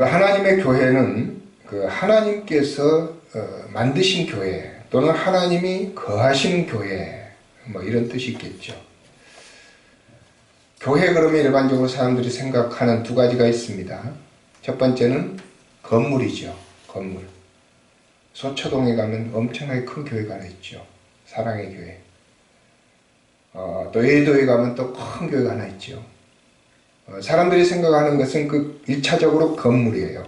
하나님의 교회는 그 하나님께서 만드신 교회 또는 하나님이 거하시는 교회 뭐 이런 뜻이 있겠죠. 교회 그러면 일반적으로 사람들이 생각하는 두 가지가 있습니다. 첫 번째는 건물이죠. 건물. 소초동에 가면 엄청나게 큰 교회가 하나 있죠. 사랑의 교회. 또 예도에 가면 또 큰 교회가 하나 있죠. 사람들이 생각하는 것은 그 1차적으로 건물이에요.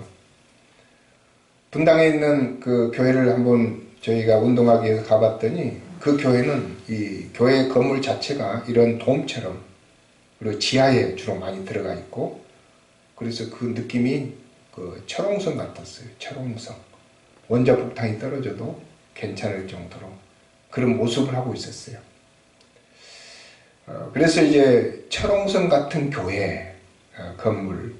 분당에 있는 그 교회를 한번 저희가 운동하기 위해서 가봤더니 그 교회는 이 교회 건물 자체가 이런 돔처럼 그리고 지하에 주로 많이 들어가 있고 그래서 그 느낌이 그 철옹성 같았어요. 철옹성. 원자폭탄이 떨어져도 괜찮을 정도로 그런 모습을 하고 있었어요. 그래서 이제 철옹성 같은 교회 건물,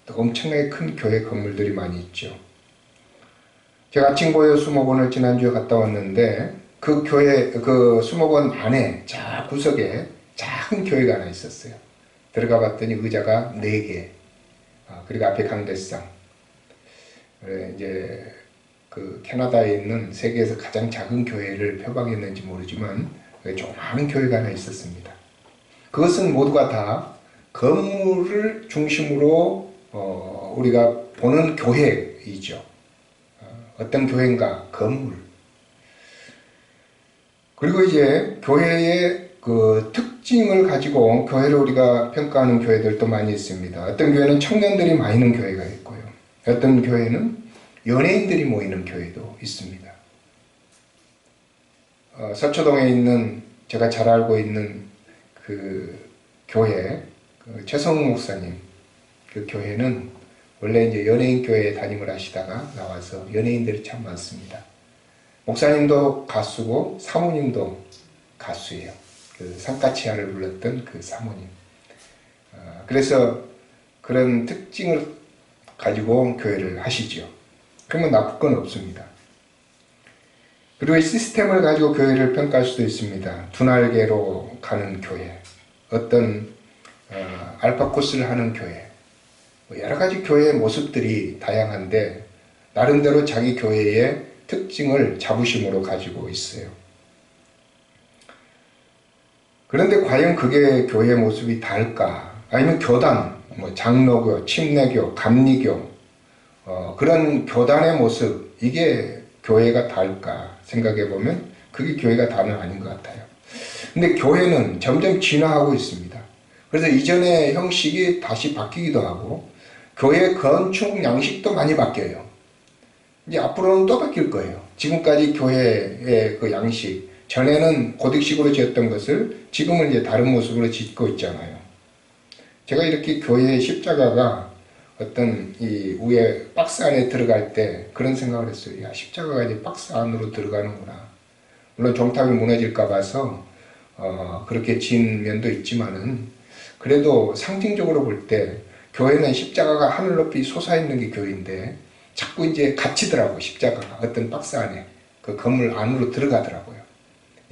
또 엄청나게 큰 교회 건물들이 많이 있죠. 제가 아침고요 수목원을 지난주에 갔다 왔는데 그 교회, 그 수목원 안에 저 구석에 작은 교회가 하나 있었어요. 들어가 봤더니 의자가 4개, 그리고 앞에 강대상. 이제 그 캐나다에 있는 세계에서 가장 작은 교회를 표방했는지 모르지만 조그마한 교회가 하나 있었습니다. 그것은 모두가 다 건물을 중심으로 우리가 보는 교회이죠. 어떤 교회인가? 건물. 그리고 이제 교회의 그 특징을 가지고 교회를 우리가 평가하는 교회들도 많이 있습니다. 어떤 교회는 청년들이 모이는 교회가 있고요. 어떤 교회는 연예인들이 모이는 교회도 있습니다. 서초동에 있는 제가 잘 알고 있는 그 교회, 그 최성욱 목사님, 그 교회는 원래 이제 연예인 교회에 담임을 하시다가 나와서 연예인들이 참 많습니다. 목사님도 가수고 사모님도 가수예요. 그 산까치아를 불렀던 그 사모님. 그래서 그런 특징을 가지고 교회를 하시죠. 그러면 나쁠 건 없습니다. 그리고 이 시스템을 가지고 교회를 평가할 수도 있습니다. 두 날개로 가는 교회, 어떤 알파 코스를 하는 교회, 여러 가지 교회의 모습들이 다양한데 나름대로 자기 교회의 특징을 자부심으로 가지고 있어요. 그런데 과연 그게 교회의 모습이 다를까? 아니면 교단, 뭐 장로교, 침례교, 감리교 그런 교단의 모습, 이게 교회가 다를까 생각해 보면 그게 교회가 다는 아닌 것 같아요. 근데 교회는 점점 진화하고 있습니다. 그래서 이전의 형식이 다시 바뀌기도 하고 교회 건축 양식도 많이 바뀌어요. 이제 앞으로는 또 바뀔 거예요. 지금까지 교회의 그 양식, 전에는 고딕식으로 지었던 것을 지금은 이제 다른 모습으로 짓고 있잖아요. 제가 이렇게 교회의 십자가가 어떤 이 위에 박스 안에 들어갈 때 그런 생각을 했어요. 야, 십자가가 이제 박스 안으로 들어가는구나. 물론 종탑이 무너질까 봐서 그렇게 지은 면도 있지만은 그래도 상징적으로 볼 때 교회는 십자가가 하늘 높이 솟아있는 게 교회인데 자꾸 이제 갇히더라고요. 십자가가 어떤 박스 안에 그 건물 안으로 들어가더라고요.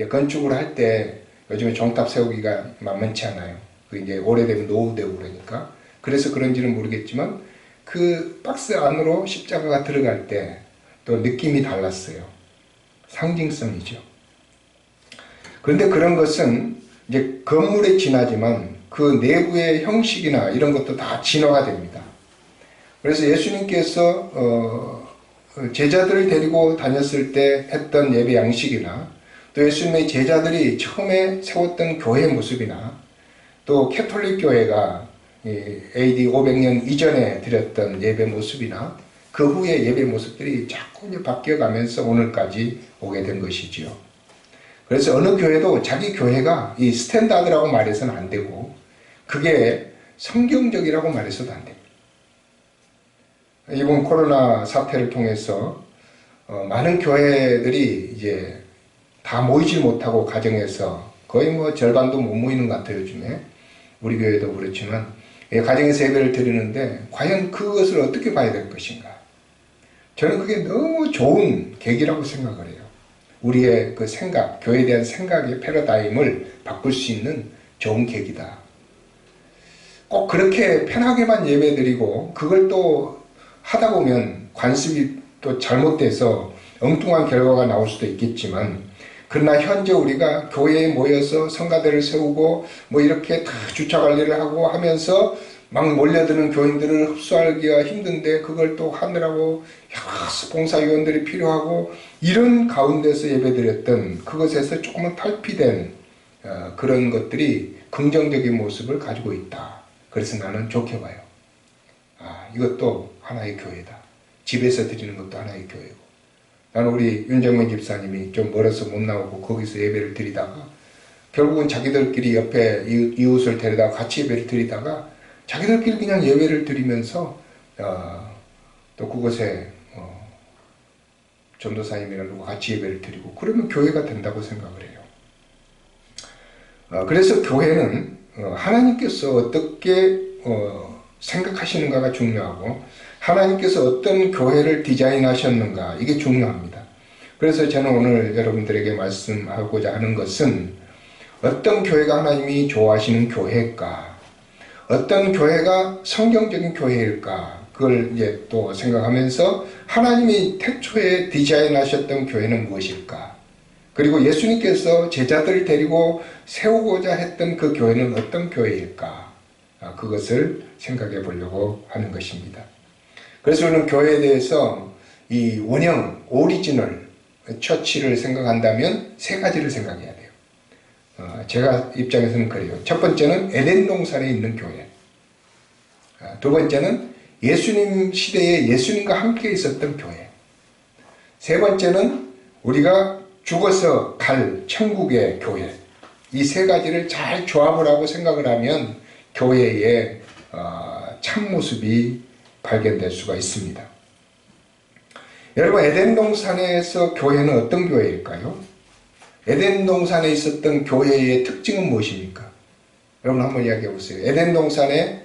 건축을 할 때 요즘에 종탑 세우기가 만만치 않아요. 그 이제 오래되면 노후되고 그러니까. 그래서 그런지는 모르겠지만 그 박스 안으로 십자가가 들어갈 때 또 느낌이 달랐어요. 상징성이죠. 그런데 그런 것은 이제 건물에 지나지만 그 내부의 형식이나 이런 것도 다 진화가 됩니다. 그래서 예수님께서 제자들을 데리고 다녔을 때 했던 예배 양식이나 또 예수님의 제자들이 처음에 세웠던 교회의 모습이나 또 캐톨릭 교회가 AD 500년 이전에 드렸던 예배 모습이나 그 후의 예배 모습들이 자꾸 바뀌어가면서 오늘까지 오게 된 것이지요. 그래서 어느 교회도 자기 교회가 이 스탠다드라고 말해서는 안 되고 그게 성경적이라고 말해서도 안 됩니다. 이번 코로나 사태를 통해서 많은 교회들이 이제 다 모이질 못하고 가정에서 거의 뭐 절반도 못 모이는 것 같아요. 요즘에 우리 교회도 그렇지만 가정에서 예배를 드리는데 과연 그것을 어떻게 봐야 될 것인가? 저는 그게 너무 좋은 계기라고 생각을 해요. 우리의 그 생각, 교회에 대한 생각의 패러다임을 바꿀 수 있는 좋은 계기다. 꼭 그렇게 편하게만 예배드리고 그걸 또 하다 보면 관습이 또 잘못돼서 엉뚱한 결과가 나올 수도 있겠지만, 그러나 현재 우리가 교회에 모여서 성가대를 세우고 뭐 이렇게 다 주차 관리를 하고 하면서 막 몰려드는 교인들을 흡수하기가 힘든데 그걸 또 하느라고 여러 봉사위원들이 필요하고, 이런 가운데서 예배드렸던 그것에서 조금은 탈피된 그런 것들이 긍정적인 모습을 가지고 있다. 그래서 나는 좋게 봐요. 이것도 하나의 교회다. 집에서 드리는 것도 하나의 교회고, 나는 우리 윤정민 집사님이 좀 멀어서 못 나오고 거기서 예배를 드리다가 결국은 자기들끼리 옆에 이웃을 데려다가 같이 예배를 드리다가 자기들끼리 그냥 예배를 드리면서 또 그곳에 전도사님이랑 누구 같이 예배를 드리고, 그러면 교회가 된다고 생각을 해요. 그래서 교회는 하나님께서 어떻게 생각하시는가가 중요하고, 하나님께서 어떤 교회를 디자인하셨는가, 이게 중요합니다. 그래서 저는 오늘 여러분들에게 말씀하고자 하는 것은, 어떤 교회가 하나님이 좋아하시는 교회일까, 어떤 교회가 성경적인 교회일까, 그걸 이제 또 생각하면서 하나님이 태초에 디자인하셨던 교회는 무엇일까, 그리고 예수님께서 제자들을 데리고 세우고자 했던 그 교회는 어떤 교회일까, 그것을 생각해 보려고 하는 것입니다. 그래서 저는 교회에 대해서 이 원형, 오리지널 처치를 생각한다면 세 가지를 생각해야 돼요. 제가 입장에서는 그래요. 첫 번째는 에덴 동산에 있는 교회. 두 번째는 예수님 시대에 예수님과 함께 있었던 교회. 세 번째는 우리가 죽어서 갈 천국의 교회. 이 세 가지를 잘 조합을 하고 생각을 하면 교회의 참모습이 발견될 수가 있습니다. 여러분, 에덴 동산에서 교회는 어떤 교회일까요? 에덴 동산에 있었던 교회의 특징은 무엇입니까? 여러분 한번 이야기해 보세요. 에덴 동산에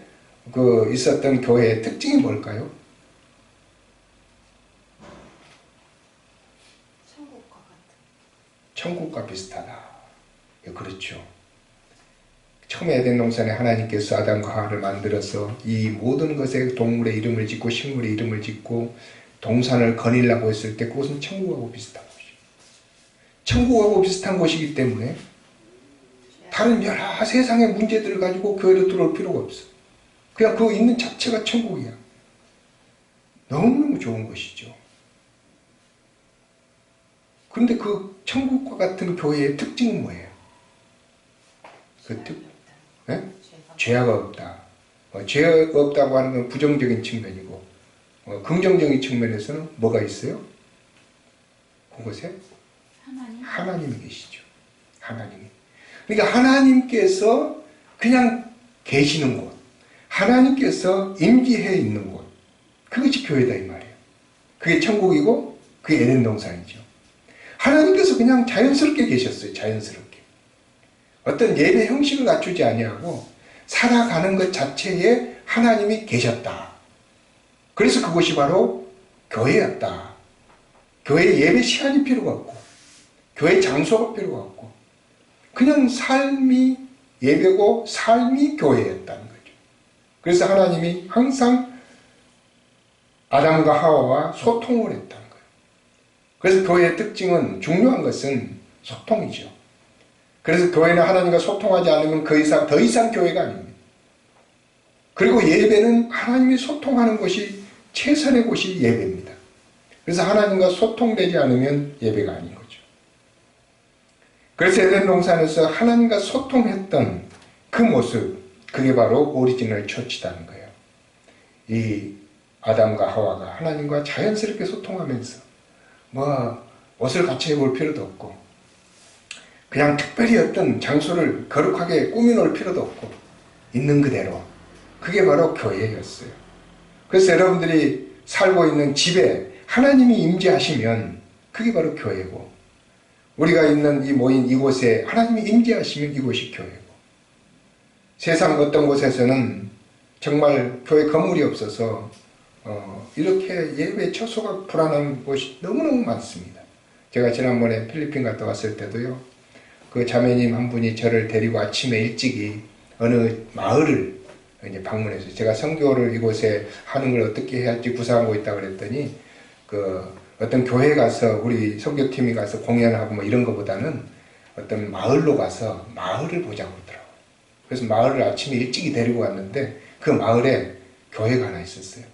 있었던 교회의 특징이 뭘까요? 천국과 같은. 천국과 비슷하다. 그렇죠. 처음에 에덴 동산에 하나님께서 아담과 하와를 만들어서 이 모든 것에 동물의 이름을 짓고 식물의 이름을 짓고 동산을 거닐라고 했을 때 그것은 천국하고 비슷한 곳이에요. 천국하고 비슷한 곳이기 때문에 다른 여러 세상의 문제들을 가지고 교회로 들어올 필요가 없어. 그냥 그 있는 자체가 천국이야. 너무너무 좋은 것이죠. 그런데 그 천국과 같은 교회의 특징은 뭐예요? 네? 죄가 없다. 죄가 없다고 하는 건 부정적인 측면이고, 긍정적인 측면에서는 뭐가 있어요? 그곳에 하나님이 계시죠. 하나님이. 그러니까 하나님께서 그냥 계시는 곳, 하나님께서 임기해 있는 곳, 그것이 교회다 이 말이에요. 그게 천국이고 그게 에덴 동산이죠. 하나님께서 그냥 자연스럽게 계셨어요. 자연스럽게. 어떤 예배 형식을 갖추지 아니하고 살아가는 것 자체에 하나님이 계셨다. 그래서 그것이 바로 교회였다. 교회 예배 시간이 필요가 없고 교회 장소가 필요가 없고 그냥 삶이 예배고 삶이 교회였다는 거죠. 그래서 하나님이 항상 아담과 하와와 소통을 했다는 거예요. 그래서 교회의 특징은, 중요한 것은 소통이죠. 그래서 교회는 하나님과 소통하지 않으면 더 이상 교회가 아닙니다. 그리고 예배는 하나님이 소통하는 곳이 최선의 곳이 예배입니다. 그래서 하나님과 소통되지 않으면 예배가 아닌 거죠. 그래서 에덴 동산에서 하나님과 소통했던 그 모습, 그게 바로 오리지널 처치라는 거예요. 이 아담과 하와가 하나님과 자연스럽게 소통하면서 옷을 같이 입을 필요도 없고 그냥 특별히 어떤 장소를 거룩하게 꾸며놓을 필요도 없고 있는 그대로, 그게 바로 교회였어요. 그래서 여러분들이 살고 있는 집에 하나님이 임재하시면 그게 바로 교회고, 우리가 있는 이 모인 이곳에 하나님이 임재하시면 이곳이 교회고, 세상 어떤 곳에서는 정말 교회 건물이 없어서 이렇게 예배 처소가 불안한 곳이 너무너무 많습니다. 제가 지난번에 필리핀 갔다 왔을 때도요, 그 자매님 한 분이 저를 데리고 아침에 일찍이 어느 마을을 이제 방문해서 제가 선교를 이곳에 하는 걸 어떻게 해야 할지 구상하고 있다 그랬더니 어떤 교회 가서 우리 선교팀이 가서 공연을 하고 뭐 이런 것보다는 어떤 마을로 가서 마을을 보자고 그러더라고요. 그래서 마을을 아침에 일찍이 데리고 왔는데 그 마을에 교회가 하나 있었어요.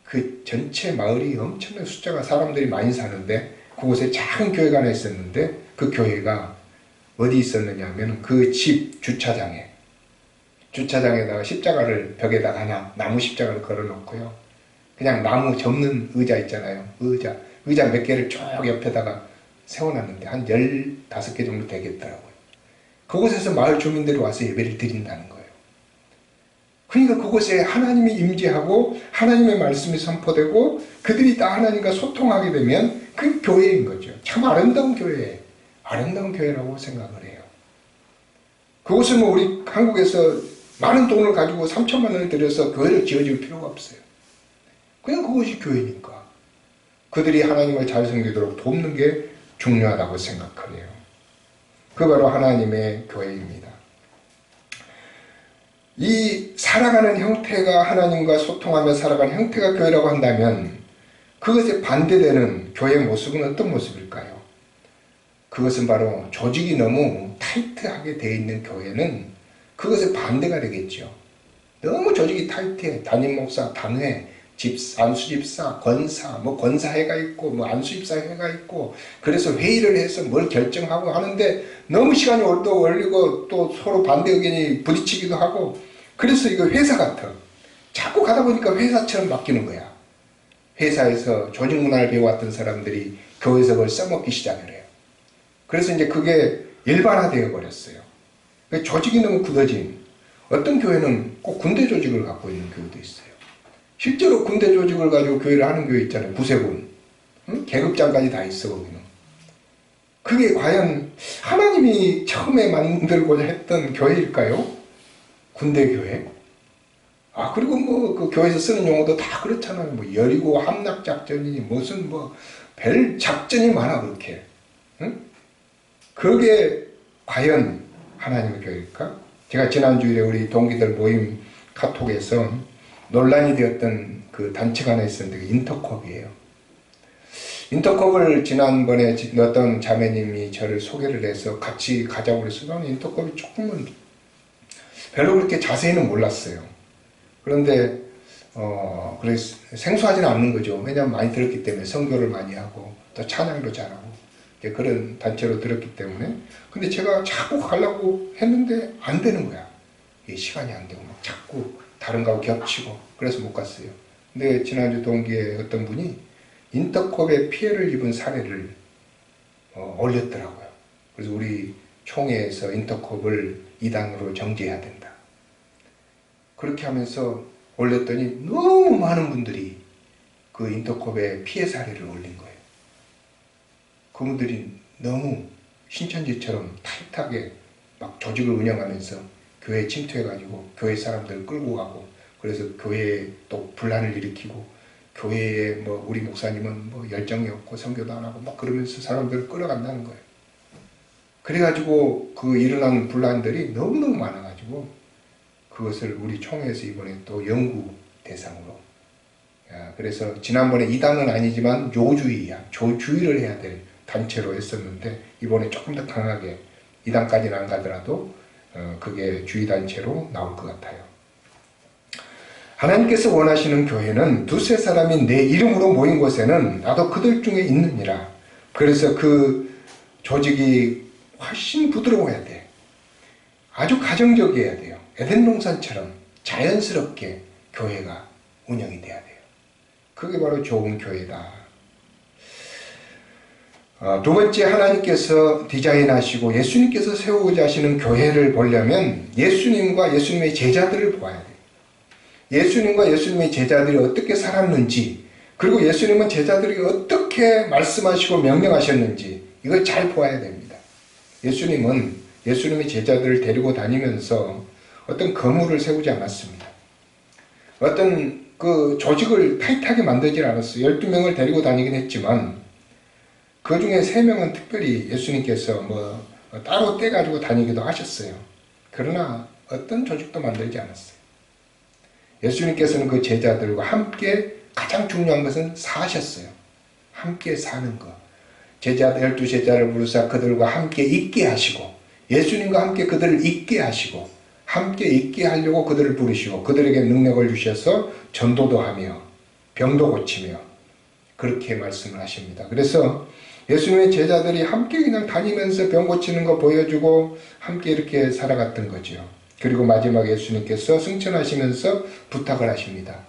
그 전체 마을이 엄청난 숫자가 사람들이 많이 사는데 그곳에 작은 교회가 하나 있었는데 그 교회가 어디 있었느냐 하면 그 집 주차장에다가 십자가를 벽에다가 하나 나무 십자가를 걸어놓고요. 그냥 나무 접는 의자 있잖아요. 의자 몇 개를 쭉 옆에다가 세워놨는데 한 15개 정도 되겠더라고요. 그곳에서 마을 주민들이 와서 예배를 드린다는 거예요. 그러니까 그곳에 하나님이 임재하고 하나님의 말씀이 선포되고 그들이 다 하나님과 소통하게 되면 그 교회인 거죠. 참 아름다운 교회라고 생각을 해요. 그곳은 뭐 우리 한국에서 많은 돈을 가지고 3천만 원을 들여서 교회를 지어줄 필요가 없어요. 그냥 그것이 교회니까 그들이 하나님을 잘 섬기도록 돕는 게 중요하다고 생각을 해요. 그 바로 하나님의 교회입니다. 이 살아가는 형태가 하나님과 소통하며 살아가는 형태가 교회라고 한다면 그것에 반대되는 교회의 모습은 어떤 모습일까요? 그것은 바로 조직이 너무 타이트하게 되어 있는 교회는 그것에 반대가 되겠죠. 너무 조직이 타이트해. 담임 목사, 단회, 안수집사, 권사, 권사회가 있고, 안수집사회가 있고, 그래서 회의를 해서 뭘 결정하고 하는데 너무 시간이 또 걸리고 또 서로 반대 의견이 부딪히기도 하고, 그래서 이거 회사 같아. 자꾸 가다 보니까 회사처럼 바뀌는 거야. 회사에서 조직 문화를 배워왔던 사람들이 교회에서 그걸 써먹기 시작을 해요. 그래서 이제 그게 일반화되어 버렸어요. 조직이 너무 굳어진, 어떤 교회는 꼭 군대 조직을 갖고 있는 교회도 있어요. 실제로 군대 조직을 가지고 교회를 하는 교회 있잖아요. 구세군. 응? 계급장까지 다 있어, 거기는. 그게 과연 하나님이 처음에 만들고자 했던 교회일까요? 군대 교회? 그리고 그 교회에서 쓰는 용어도 다 그렇잖아요. 여리고 함락작전이니 무슨 별 작전이 많아, 그렇게. 응? 그게 과연 하나님의 교회일까? 제가 지난주에 우리 동기들 모임 카톡에서 논란이 되었던 그 단체가 하나 있었는데 인터콥이에요. 인터콥을 지난번에 어떤 자매님이 저를 소개를 해서 같이 가자고 그래서 나는 인터콥이 조금은 별로 그렇게 자세히는 몰랐어요. 그런데 그래서 생소하지는 않는 거죠. 왜냐하면 많이 들었기 때문에 선교를 많이 하고 또 찬양도 잘하고 그런 단체로 들었기 때문에. 근데 제가 자꾸 가려고 했는데 안 되는 거야. 시간이 안 되고 자꾸 다른 거하고 겹치고 그래서 못 갔어요. 근데 지난주 동기에 어떤 분이 인터콥에 피해를 입은 사례를 올렸더라고요. 그래서 우리 총회에서 인터콥을 이단으로 정지해야 된다. 그렇게 하면서 올렸더니 너무 많은 분들이 그 인터콥의 피해 사례를 올린 거예요. 그분들이 너무 신천지처럼 타이트하게 막 조직을 운영하면서 교회에 침투해가지고 교회 사람들을 끌고 가고, 그래서 교회에 또 분란을 일으키고, 교회에 우리 목사님은 열정이 없고 선교도 안 하고 막 그러면서 사람들을 끌어간다는 거예요. 그래가지고 그 일어난 분란들이 너무너무 많아가지고 그것을 우리 총회에서 이번에 또 연구 대상으로, 그래서 지난번에 이단은 아니지만 조주의를 해야 될 단체로 했었는데 이번에 조금 더 강하게 이단까지는 안 가더라도 그게 주의단체로 나올 것 같아요. 하나님께서 원하시는 교회는 두세 사람이 내 이름으로 모인 곳에는 나도 그들 중에 있느니라. 그래서 그 조직이 훨씬 부드러워야 돼. 아주 가정적이어야 돼요. 에덴 동산처럼 자연스럽게 교회가 운영이 돼야 돼요. 그게 바로 좋은 교회다. 두 번째, 하나님께서 디자인하시고 예수님께서 세우고자 하시는 교회를 보려면 예수님과 예수님의 제자들을 보아야 돼요. 예수님과 예수님의 제자들이 어떻게 살았는지, 그리고 예수님은 제자들에게 어떻게 말씀하시고 명령하셨는지 이걸 잘 보아야 됩니다. 예수님은 예수님의 제자들을 데리고 다니면서 어떤 거물을 세우지 않았습니다. 어떤 그 조직을 타이트하게 만들지 않았어요. 12명을 데리고 다니긴 했지만 그 중에 3명은 특별히 예수님께서 따로 떼가지고 다니기도 하셨어요. 그러나 어떤 조직도 만들지 않았어요. 예수님께서는 그 제자들과 함께 가장 중요한 것은 사셨어요. 함께 사는 것. 12제자를 부르사 그들과 함께 있게 하시고, 예수님과 함께 그들을 있게 하시고, 함께 있게 하려고 그들을 부르시고, 그들에게 능력을 주셔서 전도도 하며 병도 고치며 그렇게 말씀을 하십니다. 그래서 예수님의 제자들이 함께 그냥 다니면서 병 고치는 거 보여주고 함께 이렇게 살아갔던 거죠. 그리고 마지막에 예수님께서 승천하시면서 부탁을 하십니다.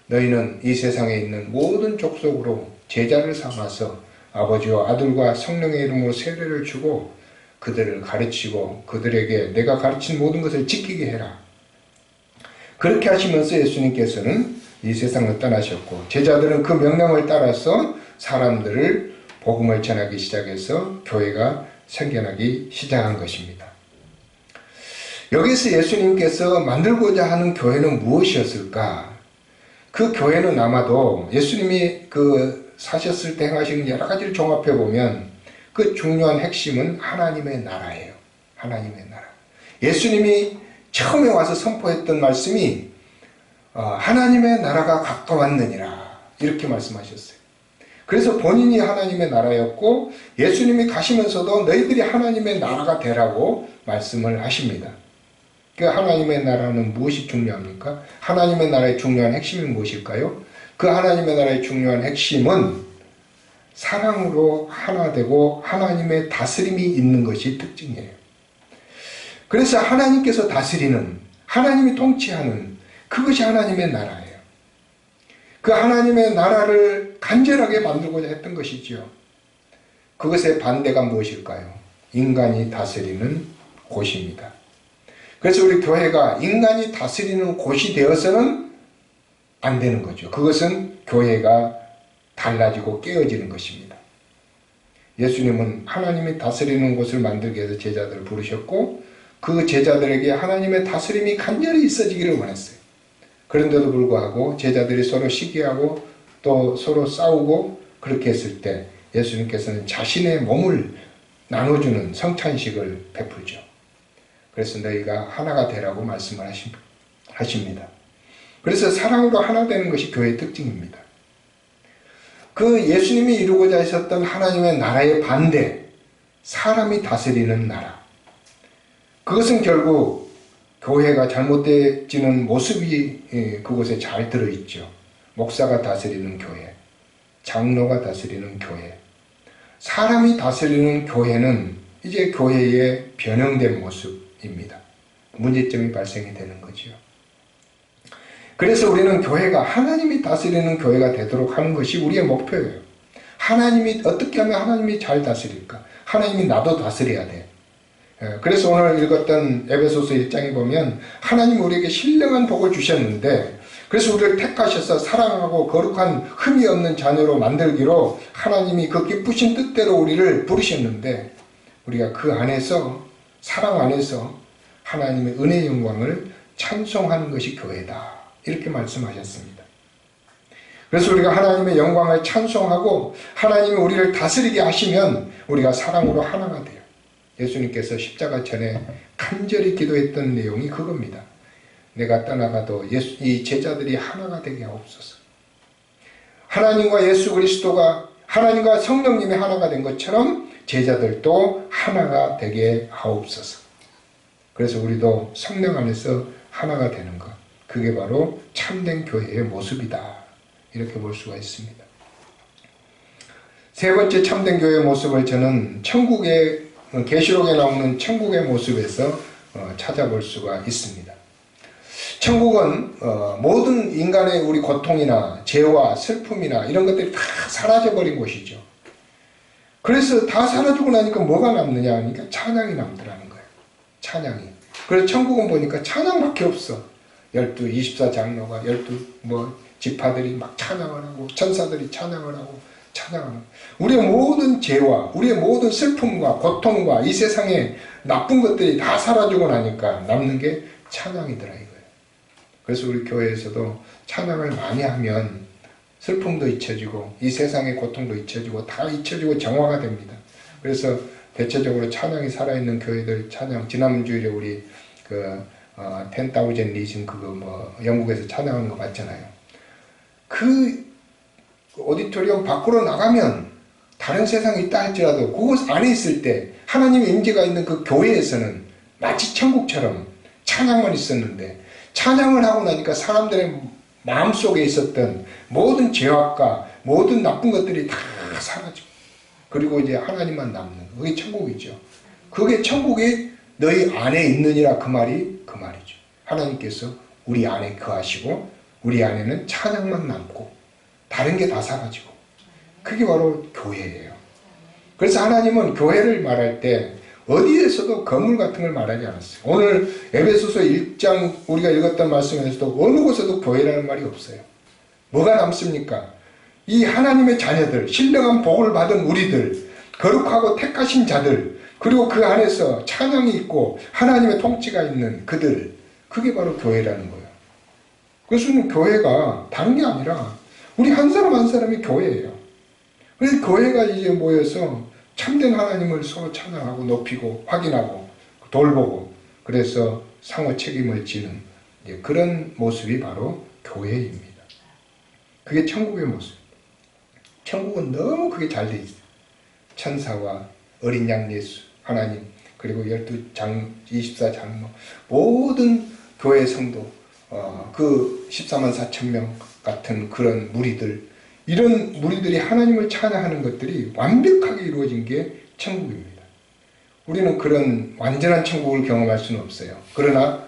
너희는 이 세상에 있는 모든 족속으로 제자를 삼아서 아버지와 아들과 성령의 이름으로 세례를 주고 그들을 가르치고 그들에게 내가 가르친 모든 것을 지키게 해라. 그렇게 하시면서 예수님께서는 이 세상을 떠나셨고, 제자들은 그 명령을 따라서 사람들을 복음을 전하기 시작해서 교회가 생겨나기 시작한 것입니다. 여기서 예수님께서 만들고자 하는 교회는 무엇이었을까? 그 교회는 아마도 예수님이 사셨을 때 행하신 여러 가지를 종합해 보면 그 중요한 핵심은 하나님의 나라예요. 하나님의 나라. 예수님이 처음에 와서 선포했던 말씀이 하나님의 나라가 가까웠느니라 이렇게 말씀하셨어요. 그래서 본인이 하나님의 나라였고 예수님이 가시면서도 너희들이 하나님의 나라가 되라고 말씀을 하십니다. 그 하나님의 나라는 무엇이 중요합니까? 하나님의 나라의 중요한 핵심이 무엇일까요? 그 하나님의 나라의 중요한 핵심은 사랑으로 하나 되고 하나님의 다스림이 있는 것이 특징이에요. 그래서 하나님께서 다스리는, 하나님이 통치하는 그것이 하나님의 나라예요. 그 하나님의 나라를 간절하게 만들고자 했던 것이지요. 그것의 반대가 무엇일까요? 인간이 다스리는 곳입니다. 그래서 우리 교회가 인간이 다스리는 곳이 되어서는 안 되는 거죠. 그것은 교회가 달라지고 깨어지는 것입니다. 예수님은 하나님이 다스리는 곳을 만들기 위해서 제자들을 부르셨고 그 제자들에게 하나님의 다스림이 간절히 있어지기를 원했어요. 그런데도 불구하고 제자들이 서로 시기하고 또 서로 싸우고 그렇게 했을 때 예수님께서는 자신의 몸을 나눠주는 성찬식을 베풀죠. 그래서 너희가 하나가 되라고 말씀을 하십니다. 그래서 사랑으로 하나 되는 것이 교회의 특징입니다. 그 예수님이 이루고자 하셨던 하나님의 나라의 반대, 사람이 다스리는 나라. 그것은 결국 교회가 잘못되어지는 모습이 그곳에 잘 들어있죠. 목사가 다스리는 교회, 장로가 다스리는 교회. 사람이 다스리는 교회는 이제 교회의 변형된 모습입니다. 문제점이 발생이 되는 거죠. 그래서 우리는 교회가 하나님이 다스리는 교회가 되도록 하는 것이 우리의 목표예요. 하나님이 어떻게 하면 하나님이 잘 다스릴까? 하나님이 나도 다스려야 돼. 그래서 오늘 읽었던 에베소서 1장에 보면 하나님이 우리에게 신령한 복을 주셨는데 그래서 우리를 택하셔서 사랑하고 거룩한 흠이 없는 자녀로 만들기로 하나님이 그 기쁘신 뜻대로 우리를 부르셨는데 우리가 그 안에서 사랑 안에서 하나님의 은혜의 영광을 찬송하는 것이 교회다. 이렇게 말씀하셨습니다. 그래서 우리가 하나님의 영광을 찬송하고 하나님이 우리를 다스리게 하시면 우리가 사랑으로 하나가 돼요. 예수님께서 십자가 전에 간절히 기도했던 내용이 그겁니다. 내가 떠나가도 이 제자들이 하나가 되게 하옵소서. 하나님과 예수 그리스도가 하나님과 성령님이 하나가 된 것처럼 제자들도 하나가 되게 하옵소서. 그래서 우리도 성령 안에서 하나가 되는 것. 그게 바로 참된 교회의 모습이다. 이렇게 볼 수가 있습니다. 세 번째 참된 교회의 모습을 저는 계시록에 나오는 천국의 모습에서 찾아볼 수가 있습니다. 천국은 모든 인간의 우리 고통이나 죄와 슬픔이나 이런 것들이 다 사라져버린 곳이죠. 그래서 다 사라지고 나니까 뭐가 남느냐 하니까 찬양이 남더라는 거예요. 찬양이. 그래서 천국은 보니까 찬양밖에 없어. 24장로가 12지파들이 막 찬양을 하고 천사들이 찬양을 하고 찬양하는 우리의 모든 죄와 우리의 모든 슬픔과 고통과 이 세상의 나쁜 것들이 다 사라지고 나니까 남는 게 찬양이더라 이거예요. 그래서 우리 교회에서도 찬양을 많이 하면 슬픔도 잊혀지고 이 세상의 고통도 잊혀지고 다 잊혀지고 정화가 됩니다. 그래서 대체적으로 찬양이 살아있는 교회들 찬양 지난 주일에 우리 10,000 리즌 그거 뭐 영국에서 찬양하는 거 봤잖아요. 그 오디토리움 밖으로 나가면 다른 세상이 있다 할지라도 그곳 안에 있을 때 하나님의 임재가 있는 그 교회에서는 마치 천국처럼 찬양만 있었는데, 찬양을 하고 나니까 사람들의 마음속에 있었던 모든 죄악과 모든 나쁜 것들이 다 사라지고, 그리고 이제 하나님만 남는, 그게 천국이죠. 그게 천국이 너희 안에 있느니라, 그 말이죠. 하나님께서 우리 안에 거하시고 우리 안에는 찬양만 남고 다른 게 다 사라지고, 그게 바로 교회예요. 그래서 하나님은 교회를 말할 때 어디에서도 건물 같은 걸 말하지 않았어요. 오늘 에베소서 1장 우리가 읽었던 말씀에서도 어느 곳에도 교회라는 말이 없어요. 뭐가 남습니까? 이 하나님의 자녀들, 신령한 복을 받은 우리들, 거룩하고 택하신 자들, 그리고 그 안에서 찬양이 있고 하나님의 통치가 있는 그들, 그게 바로 교회라는 거예요. 그래서 교회가 다른 게 아니라 우리 한 사람 한 사람이 교회예요. 그래서 교회가 이제 모여서 참된 하나님을 서로 찬양하고 높이고 확인하고 돌보고, 그래서 상호 책임을 지는 그런 모습이 바로 교회입니다. 그게 천국의 모습. 천국은 너무 그게 잘 돼 있어요. 천사와 어린 양 예수, 하나님, 그리고 24장로, 모든 교회 성도, 그 14만 4천 명 같은 그런 무리들, 이런 무리들이 하나님을 찬양하는 것들이 완벽하게 이루어진 게 천국입니다. 우리는 그런 완전한 천국을 경험할 수는 없어요. 그러나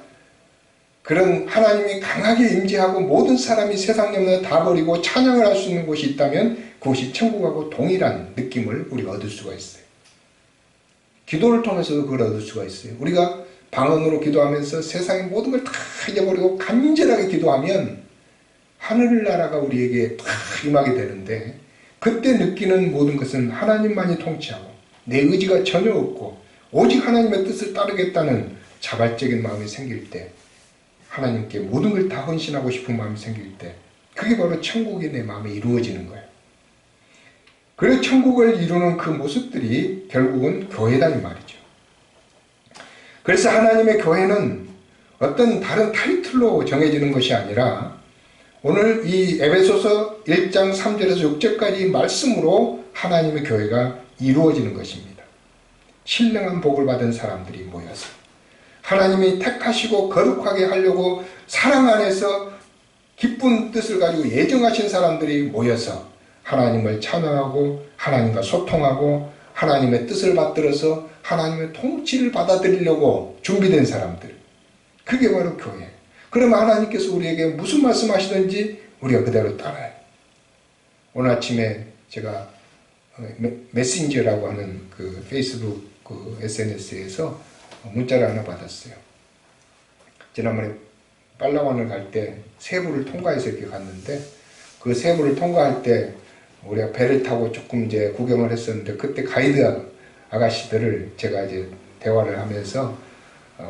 그런 하나님이 강하게 임재하고 모든 사람이 세상 염려 다 버리고 찬양을 할 수 있는 곳이 있다면 그곳이 천국하고 동일한 느낌을 우리가 얻을 수가 있어요. 기도를 통해서도 그걸 얻을 수가 있어요. 우리가 방언으로 기도하면서 세상의 모든 걸 다 잊어버리고 간절하게 기도하면 하늘나라가 우리에게 다 임하게 되는데, 그때 느끼는 모든 것은 하나님만이 통치하고 내 의지가 전혀 없고 오직 하나님의 뜻을 따르겠다는 자발적인 마음이 생길 때, 하나님께 모든 걸 다 헌신하고 싶은 마음이 생길 때, 그게 바로 천국이 내 마음에 이루어지는 거예요. 그래서 천국을 이루는 그 모습들이 결국은 교회다 이 말이죠. 그래서 하나님의 교회는 어떤 다른 타이틀로 정해지는 것이 아니라 오늘 이 에베소서 1장 3절에서 6절까지 말씀으로 하나님의 교회가 이루어지는 것입니다. 신령한 복을 받은 사람들이 모여서 하나님이 택하시고 거룩하게 하려고 사랑 안에서 기쁜 뜻을 가지고 예정하신 사람들이 모여서 하나님을 찬양하고 하나님과 소통하고 하나님의 뜻을 받들어서 하나님의 통치를 받아들이려고 준비된 사람들, 그게 바로 교회. 그러면 하나님께서 우리에게 무슨 말씀하시든지 우리가 그대로 따라요. 오늘 아침에 제가 메신저라고 하는 그 페이스북 그 SNS에서 문자를 하나 받았어요. 지난번에 빨라완을 갈 때 세부를 통과해서 이렇게 갔는데, 그 세부를 통과할 때 우리가 배를 타고 조금 이제 구경을 했었는데, 그때 가이드 아가씨들을 제가 이제 대화를 하면서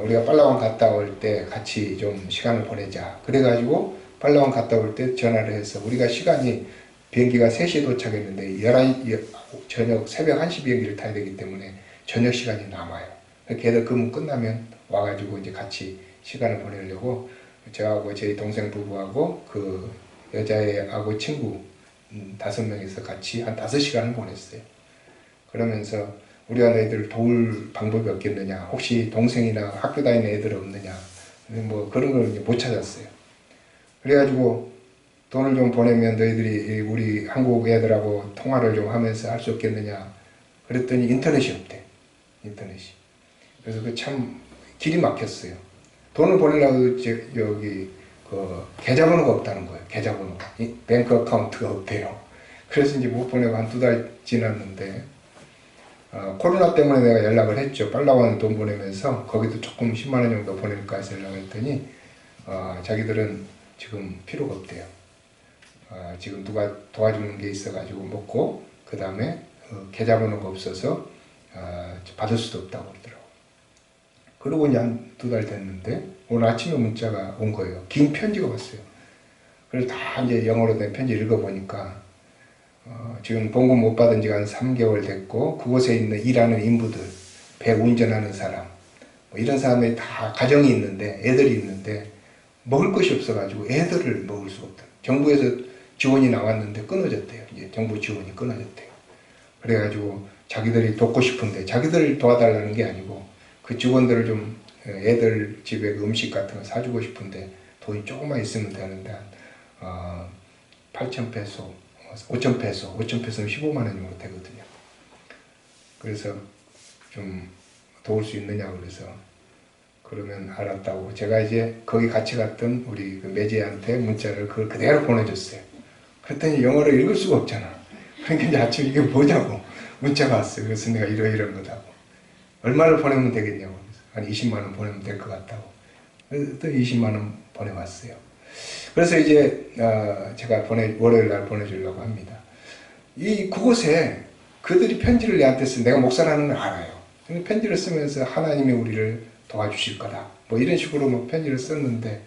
우리가 빨라완 갔다 올 때 같이 좀 시간을 보내자. 그래가지고 빨라완 갔다 올 때 전화를 해서, 우리가 시간이 비행기가 3시에 도착했는데 11시, 저녁 새벽 1시 비행기를 타야 되기 때문에 저녁 시간이 남아요. 걔들 근무 끝나면 와가지고 이제 같이 시간을 보내려고 저하고 저희 동생 부부하고 그 여자애하고 친구 5명이서 같이 한 5시간을 보냈어요. 그러면서 우리가 너희들을 도울 방법이 없겠느냐, 혹시 동생이나 학교 다니는 애들 없느냐, 뭐 그런 걸 이제 못 찾았어요. 그래가지고 돈을 좀 보내면 너희들이 우리 한국 애들하고 통화를 좀 하면서 할 수 없겠느냐 그랬더니 인터넷이 없대. 인터넷이. 그래서 그 참 길이 막혔어요. 돈을 보내려고 여기 그 계좌번호가 없다는 거예요. 계좌번호. 뱅크 어카운트가 없대요. 그래서 이제 못 보내고 한 2달 지났는데, 코로나 때문에 내가 연락을 했죠. 빨라완 돈 보내면서 거기도 조금 10만 원 정도 보낼까 해서 연락을 했더니 자기들은 지금 필요가 없대요. 지금 누가 도와주는 게 있어가지고 먹고, 그 다음에 계좌번호가 없어서 받을 수도 없다고 그러더라고요. 그러고 이제 한 2달 됐는데 오늘 아침에 문자가 온 거예요. 긴 편지가 왔어요. 그래서 다 이제 영어로 된 편지 읽어보니까 지금 봉급 못 받은 지가 한 3개월 됐고, 그곳에 있는 일하는 인부들, 배 운전하는 사람, 뭐 이런 사람들이 다 가정이 있는데 애들이 있는데 먹을 것이 없어가지고 애들을 먹을 수가 없다. 정부에서 지원이 나왔는데 끊어졌대요. 이제 정부 지원이 끊어졌대요. 그래가지고 자기들이 돕고 싶은데 자기들을 도와달라는 게 아니고 그 직원들을 좀 애들 집에 그 음식 같은 거 사주고 싶은데 돈이 조금만 있으면 되는데 8,000페소, 5,000페소, 5,000페소는 15만 원이 못 되거든요. 그래서 좀 도울 수 있느냐고 그래서 그러면 알았다고 제가 이제 거기 같이 갔던 우리 그 매제한테 문자를 그걸 그대로 보내줬어요. 그랬더니 영어를 읽을 수가 없잖아. 그러니까 이제 아침에 이게 뭐냐고 문자가 왔어요. 그래서 내가 이런 거다고. 얼마를 보내면 되겠냐고. 한 20만 원 보내면 될 것 같다고. 그래서 또 20만 원 보내왔어요. 그래서 이제 제가 월요일 날 보내주려고 합니다. 그곳에 그들이 편지를 내한테 쓰 내가 목사라는 걸 알아요. 편지를 쓰면서 하나님이 우리를 도와주실 거다. 뭐 이런 식으로 뭐 편지를 썼는데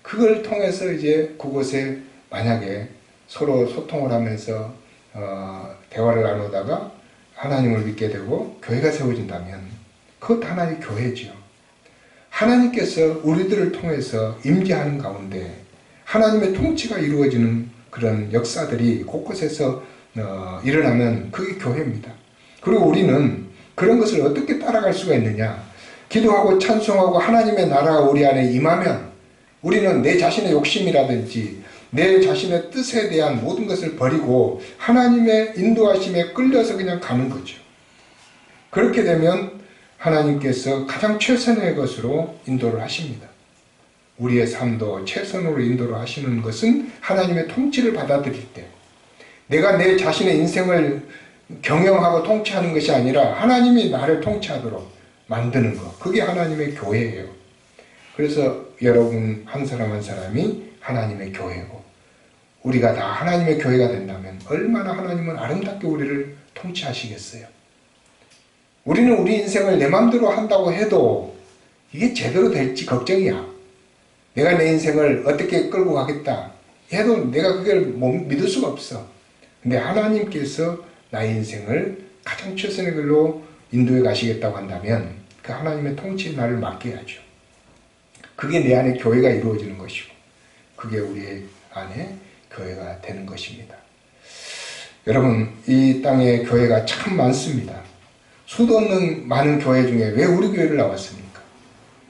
그걸 통해서 이제 그곳에 만약에 서로 소통을 하면서 대화를 나누다가 하나님을 믿게 되고 교회가 세워진다면 그것 하나의 교회지요. 하나님께서 우리들을 통해서 임재하는 가운데 하나님의 통치가 이루어지는 그런 역사들이 곳곳에서 일어나면 그게 교회입니다. 그리고 우리는 그런 것을 어떻게 따라갈 수가 있느냐. 기도하고 찬송하고 하나님의 나라가 우리 안에 임하면 우리는 내 자신의 욕심이라든지 내 자신의 뜻에 대한 모든 것을 버리고 하나님의 인도하심에 끌려서 그냥 가는 거죠. 그렇게 되면 하나님께서 가장 최선의 것으로 인도를 하십니다. 우리의 삶도 최선으로 인도를 하시는 것은 하나님의 통치를 받아들일 때 내가 내 자신의 인생을 경영하고 통치하는 것이 아니라 하나님이 나를 통치하도록 만드는 것. 그게 하나님의 교회예요. 그래서 여러분 한 사람 한 사람이 하나님의 교회고 우리가 다 하나님의 교회가 된다면 얼마나 하나님은 아름답게 우리를 통치하시겠어요. 우리는 우리 인생을 내 마음대로 한다고 해도 이게 제대로 될지 걱정이야. 내가 내 인생을 어떻게 끌고 가겠다 해도 내가 그걸 믿을 수가 없어. 근데 하나님께서 나의 인생을 가장 최선의 길로 인도해 가시겠다고 한다면 그 하나님의 통치에 나를 맡겨야죠. 그게 내 안에 교회가 이루어지는 것이고 그게 우리 안에 교회가 되는 것입니다. 여러분 이 땅에 교회가 참 많습니다. 수도 없는 많은 교회 중에 왜 우리 교회를 나왔습니까?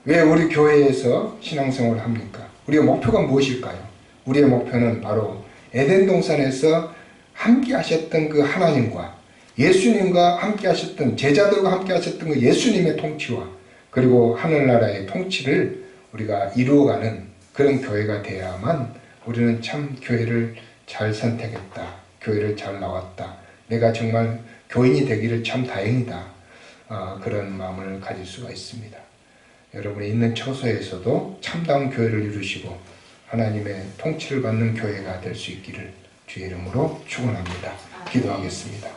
왜 우리 교회에서 신앙생활을 합니까? 우리의 목표가 무엇일까요? 우리의 목표는 바로 에덴 동산에서 함께 하셨던 그 하나님과 예수님과 함께 하셨던 제자들과 함께 하셨던 그 예수님의 통치와 그리고 하늘나라의 통치를 우리가 이루어가는 그런 교회가 되어야만 우리는 참 교회를 잘 선택했다. 교회를 잘 나왔다. 내가 정말 교인이 되기를 참 다행이다. 그런 마음을 가질 수가 있습니다. 여러분이 있는 처소에서도 참다운 교회를 이루시고 하나님의 통치를 받는 교회가 될 수 있기를 주의 이름으로 축원합니다. 기도하겠습니다.